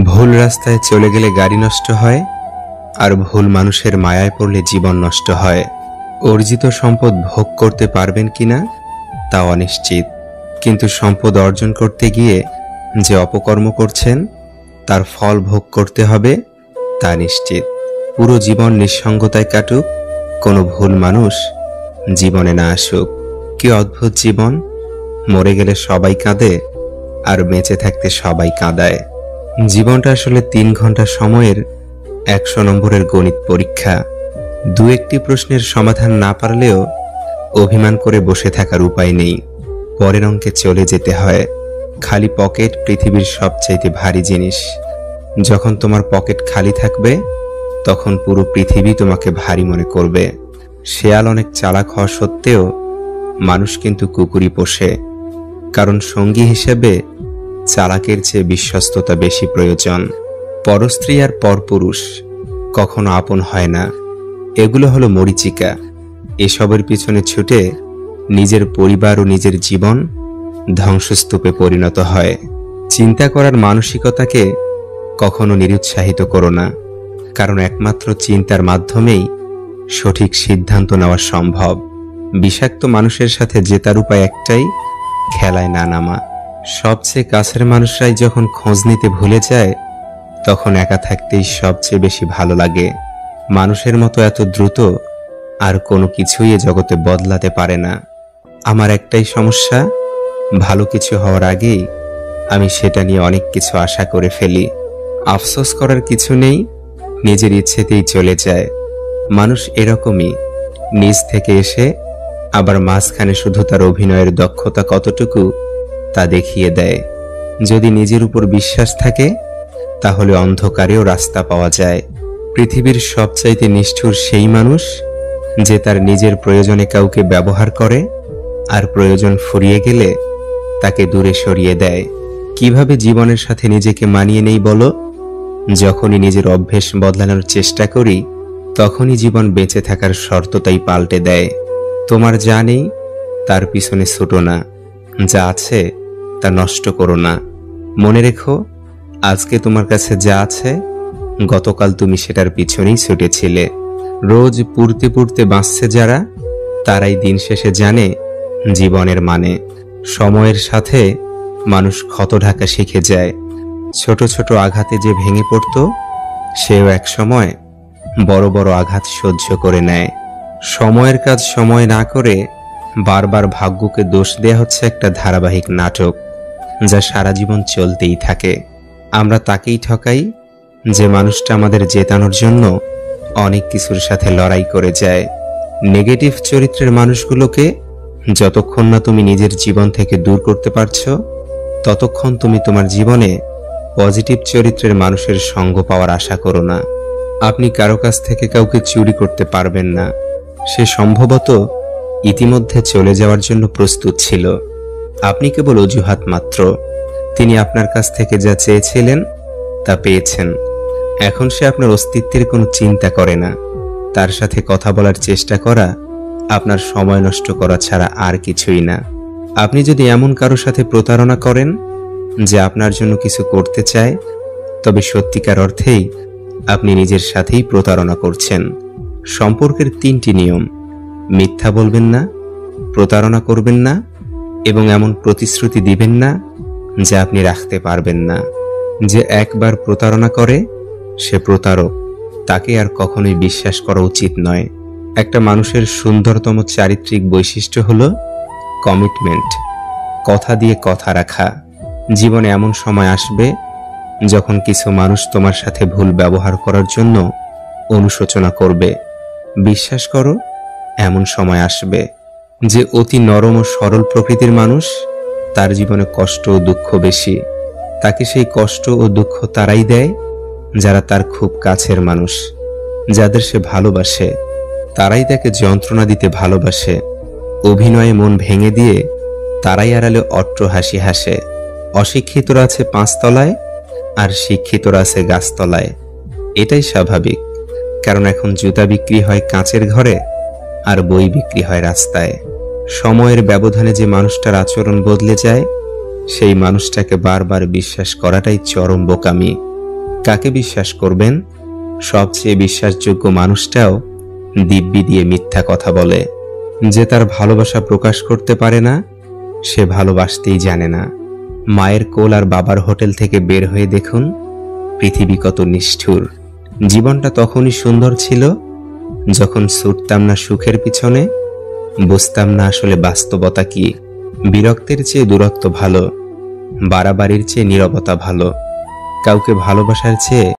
ভুল রাস্তায় চলে গেলে গাড়ি নষ্ট হয়, আর ভুল মানুষের মায়ায় পড়লে জীবন নষ্ট হয়। অর্জিত সম্পদ ভোগ করতে পারবেন কিনা তা অনিশ্চিত, কিন্তু সম্পদ অর্জন করতে গিয়ে যে অপকর্ম করছেন তার ফল ভোগ করতে হবে তা নিশ্চিত। পুরো জীবন নিঃসঙ্গতায় কাটুক, কোনো ভুল মানুষ জীবনে না আসুক। কি অদ্ভুত জীবন! মরে গেলে সবাই কাঁদে, আর বেঁচে থাকতে সবাই কাঁদায়। জীবনটা আসলে 3 ঘন্টা সময়ের 100 নম্বরের গণিত পরীক্ষা। দু একটি প্রশ্নের সমাধান না পারলেও অভিমান করে বসে থাকার উপায় নেই, পরের অঙ্কে চলে যেতে হয়। খালি পকেট পৃথিবীর সবচাইতে ভারী জিনিস। যখন তোমার পকেট খালি থাকবে তখন পুরো পৃথিবী তোমাকে ভারী মনে করবে। শেয়াল অনেক চালাক হওয়া সত্ত্বেও মানুষ কিন্তু কুকুরই পোষে, কারণ সঙ্গী হিসেবে চালাকের চেয়ে বিশ্বস্ততা বেশি প্রয়োজন। পরস্ত্রী আর পরপুরুষ কখনো আপন হয় না, এগুলো হলো মরীচিকা। এসবের পিছনে ছুটে নিজের পরিবার ও নিজের জীবন ধ্বংসস্তূপে পরিণত হয়। চিন্তা করার মানসিকতাকে কখনো নিরুৎসাহিত করো না, কারণ একমাত্র চিন্তার মাধ্যমেই সঠিক সিদ্ধান্ত নেওয়া সম্ভব। বিষাক্ত মানুষের সাথে জেতার উপায় একটাই, খেলায় না নামা। সবচেয়ে কাছের মানুষরাই যখন খোঁজ নিতে ভুলে যায় তখন একা থাকতেই সবচেয়ে বেশি ভালো লাগে। মানুষের মতো এত দ্রুত আর কোনো কিছুই এ জগতে বদলাতে পারে না। আমার একটাই সমস্যা, ভালো কিছু হওয়ার আগেই আমি সেটা নিয়ে অনেক কিছু আশা করে ফেলি। আফসোস করার কিছু নেই, নিজের ইচ্ছেতেই চলে যায়। মানুষ এরকমই, নিজ থেকে এসে আবার মাঝখানে শুধু তার অভিনয়ের দক্ষতা কতটুকু তা দেখিয়ে দেয়। যদি নিজের উপর বিশ্বাস থাকে তাহলে অন্ধকারেও রাস্তা পাওয়া যায়। পৃথিবীর সবচাইতে নিষ্ঠুর সেই মানুষ যে তার নিজের প্রয়োজনে কাউকে ব্যবহার করে আর প্রয়োজন ফুরিয়ে গেলে তাকে দূরে সরিয়ে দেয়। কিভাবে জীবনের সাথে নিজেকে মানিয়ে নেই বলো? যখনই নিজের অভ্যেস বদলানোর চেষ্টা করি তখনই জীবন বেঁচে থাকার শর্তটাই পাল্টে দেয়। তোমার যা নেই তার পিছনে ছুটো না, যা আছে তা নষ্ট করো না। মনে রেখো, আজকে তোমার কাছে যা আছে গতকাল তুমি সেটার পিছনেই ছুটেছিলে। রোজ পুড়তে পুড়তে বাঁচছে যারা, তারাই দিন শেষে জানে জীবনের মানে। সময়ের সাথে মানুষ ক্ষত ঢাকা শিখে যায়। ছোট ছোট আঘাতে যে ভেঙে পড়ত সেও এক সময় বড় বড় আঘাত সহ্য করে নেয়। সময়ের কাজ সময় না করে বারবার ভাগ্যকে দোষ দেয়া হচ্ছে একটা ধারাবাহিক নাটক, যা সারা জীবন চলতেই থাকে। আমরা তাকেই ঠকাই যে মানুষটা আমাদের জেতানোর জন্য অনেক কিছুর সাথে লড়াই করে যায়। নেগেটিভ চরিত্রের মানুষগুলোকে যতক্ষণ না তুমি নিজের জীবন থেকে দূর করতে পারছো ততক্ষণ তুমি তোমার জীবনে পজিটিভ চরিত্রের মানুষের সঙ্গ পাওয়ার আশা করো না। আপনি কারো কাছ থেকে কাউকে চুরি করতে পারবেন না, সে সম্ভবত ইতিমধ্যে চলে যাওয়ার জন্য প্রস্তুত ছিল। আপনি কেবল অজুহাত মাত্র। তিনি আপনার কাছ থেকে যা চেয়েছিলেন তা পেয়েছেন। এখন সে আপনার অস্তিত্বের কোনো চিন্তা করে না। তার সাথে কথা বলার চেষ্টা করা আপনার সময় নষ্ট করা ছাড়া আর কিছুই না। আপনি যদি এমন কারো সাথে প্রতারণা করেন যে আপনার জন্য কিছু করতে চায়, তবে সত্যিকার অর্থেই আপনি নিজের সাথেই প্রতারণা করছেন। সম্পর্কের 3টি নিয়ম: মিথ্যা বলবেন না, প্রতারণা করবেন না এবং এমন প্রতিশ্রুতি দিবেন না যা আপনি রাখতে পারবেন না। যে একবার প্রতারণা করে সে প্রতারক, তাকে আর কখনোই বিশ্বাস করা উচিত নয়। একটা মানুষের সুন্দরতম চারিত্রিক বৈশিষ্ট্য হলো কমিটমেন্ট, কথা দিয়ে কথা রাখা। জীবনে এমন সময় আসবে যখন কিছু মানুষ তোমার সাথে ভুল ব্যবহার করার জন্য অনুশোচনা করবে। বিশ্বাস করো, এমন সময় আসবে। যে অতি নরম ও সরল প্রকৃতির মানুষ, তার জীবনে কষ্ট ও দুঃখ বেশি। তাকে সেই কষ্ট ও দুঃখ তারাই দেয় যারা তার খুব কাছের মানুষ। যাদের সে ভালোবাসে তারাই তাকে যন্ত্রণা দিতে ভালোবাসে। অভিনয়ে মন ভেঙে দিয়ে তারাই আড়ালে অট্ট হাসি হাসে। অশিক্ষিতরা আছে 5 তলায় আর শিক্ষিতরা আছে গাছতলায়। এটাই স্বাভাবিক, কারণ এখন জুতা বিক্রি হয় কাঁচের ঘরে আর বই বিক্রি হয় রাস্তায়। সময়ের ব্যবধানে যে মানুষটার আচরণ বদলে যায় সেই মানুষটাকে বারবার বিশ্বাস করাটাই চরম বোকামি। কাকে বিশ্বাস করবেন? সবচেয়ে বিশ্বাসযোগ্য মানুষটাও দিব্যি দিয়ে মিথ্যা কথা বলে। যে তার ভালোবাসা প্রকাশ করতে পারে না, সে ভালোবাসতেই জানে না। মায়ের কোল আর বাবার হোটেল থেকে বের হয়ে দেখুন পৃথিবী কত নিষ্ঠুর। জীবনটা তখনই সুন্দর ছিল যখন ছুটতাম না সুখের পিছনে, বুঝতাম না আসলে বাস্তবতা কি। বিরক্তের চেয়ে দূরত্ব ভালো, বাড়াবাড়ির চেয়ে নীরবতা ভালো, কাউকে ভালোবাসার চেয়ে